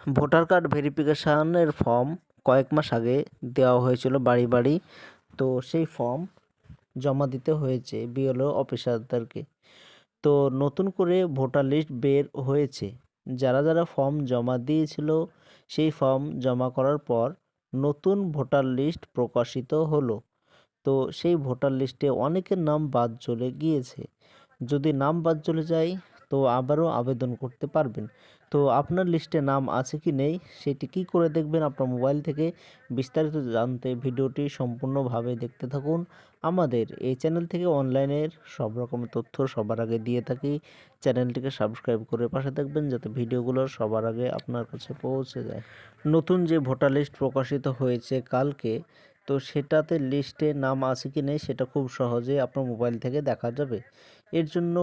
Voter card ভেরিফিকেশানের form কয়েক মাস আগে দেওয়া হয়েছিল বাড়ি বাড়ি। তো সেই ফর্ম জমা দিতে হয়েছে বিএলও অফিসারদেরকে। তো নতুন করে ভোটার লিস্ট বের হয়েছে। যারা যারা ফর্ম জমা দিয়েছিল সেই ফর্ম জমা করার পর নতুন ভোটার লিস্ট প্রকাশিত হলো। তো সেই ভোটার লিস্টে অনেকের নাম বাদ চলে গিয়েছে। যদি নাম বাদ চলে যায় তো আবারও আবেদন করতে পারবেন। তো আপনার লিস্টে নাম আছে কি নেই সেটি কী করে দেখবেন আপনার মোবাইল থেকে? বিস্তারিত জানতে ভিডিওটি সম্পূর্ণভাবে দেখতে থাকুন। আমাদের এই চ্যানেল থেকে অনলাইনের সব রকমের তথ্য সবার আগে দিয়ে থাকি। চ্যানেলটিকে সাবস্ক্রাইব করে পাশে থাকবেন যাতে ভিডিওগুলো সবার আগে আপনার কাছে পৌঁছে যায়। নতুন যে ভোটার লিস্ট প্রকাশিত হয়েছে কালকে, তো সেটাতে লিস্টে নাম আছে কি নেই সেটা খুব সহজেই আপনার মোবাইল থেকে দেখা যাবে। এর জন্য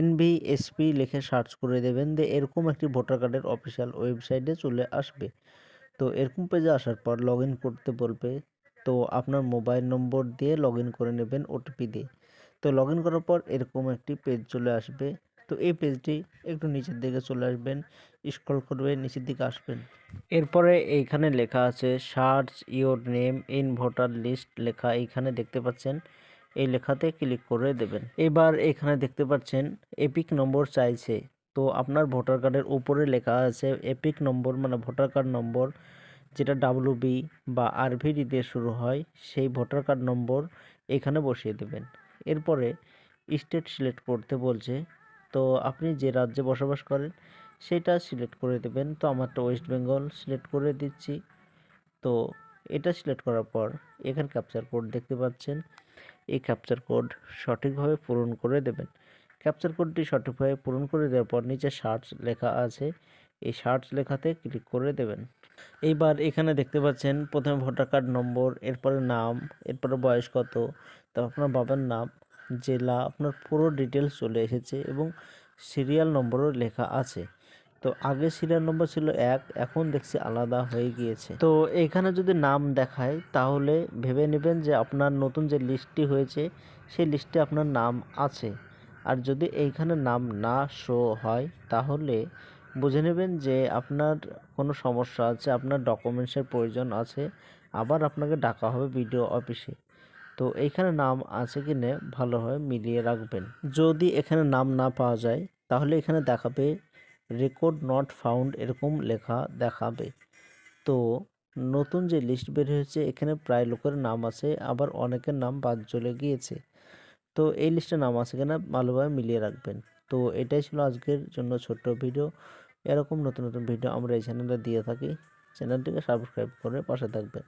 NVSP লিখে সার্চ করে দেবেন, এরকম একটি ভোটার কার্ডের অফিসিয়াল ওয়েবসাইটে চলে আসবে। তো এরকম পেজে আসার পর লগ ইন করতে বলবে। তো আপনার মোবাইল নম্বর দিয়ে লগ ইন করে নেবেন ওটিপি দিয়ে। তো লগ ইন করার পর এরকম একটি পেজ চলে আসবে। তো এই পেজটি একটু নিচের দিকে চলে আসবেন, স্ক্রল করবেন, নিচের দিকে আসবেন। এরপরে এইখানে লেখা আছে search your name in voter list লেখা এইখানে দেখতে পাচ্ছেন। এই লেখাতে ক্লিক করে দেবেন। এবার এখানে দেখতে পাচ্ছেন এপিক নম্বর চাইছে। তো আপনার ভোটার কার্ডের উপরে লেখা আছে এপিক নম্বর, মানে ভোটার কার্ড নম্বর, যেটা WB বা RVD দিয়ে শুরু হয়, সেই ভোটার কার্ড নম্বর এখানে বসিয়ে দেবেন। এরপরে স্টেট সিলেক্ট করতে বলছে। তো আপনি যে রাজ্যে বসবাস করেন সেটা সিলেক্ট করে দেবেন। তো আমারটা ওয়েস্ট বেঙ্গল সিলেক্ট করে দিচ্ছি। তো এটা সিলেক্ট করার পর এখানে ক্যাপচার কোড দেখতে পাচ্ছেন। এই ক্যাপচার কোড সঠিকভাবে পূরণ করে দেবেন। ক্যাপচার কোডটি সঠিকভাবে পূরণ করে দেওয়ার পর নিচে সার্চ লেখা আছে, এই সার্চ লেখাতে ক্লিক করে দেবেন। এইবার এখানে দেখতে পাচ্ছেন প্রথমে ভোটার কার্ড নম্বর, এরপরে নাম, এরপরে বয়স কত, তারপর আপনার বাবার নাম, জেলা, আপনার পুরো ডিটেলস চলে এসেছে এবং সিরিয়াল নম্বরও লেখা আছে। তো আগে সিরিয়াল নম্বর ছিল 1, এখন দেখছি আলাদা হয়ে গিয়েছে। তো এখানে যদি নাম দেখায় তাহলে ভেবে নেবেন যে আপনার নতুন যে লিস্টটি হয়েছে সেই লিস্টে আপনার নাম আছে। আর যদি এইখানে নাম না শো হয় তাহলে বুঝে নেবেন যে আপনার কোনো সমস্যা আছে, আপনার ডকুমেন্টসের প্রয়োজন আছে, আবার আপনাকে ডাকা হবে বিডিও অফিসে। তো এইখানে নাম আছে কি না ভালোভাবে মিলিয়ে রাখবেন। যদি এখানে নাম না পাওয়া যায় তাহলে এখানে দেখাবে রেকর্ড নট ফাউন্ড, এরকম লেখা দেখাবে। তো নতুন যে লিস্ট বের হয়েছে এখানে প্রায় লোকের নাম আছে, আবার অনেকের নাম বাদ চলে গিয়েছে। তো এই লিস্টে নাম আছে কিনা ভালোভাবে মিলিয়ে রাখবেন। তো এটাই ছিল আজকের জন্য ছোট্ট ভিডিও। এরকম নতুন নতুন ভিডিও আমরা এই চ্যানেলে দিয়ে থাকি। চ্যানেলটিকে সাবস্ক্রাইব করে পাশে থাকবেন।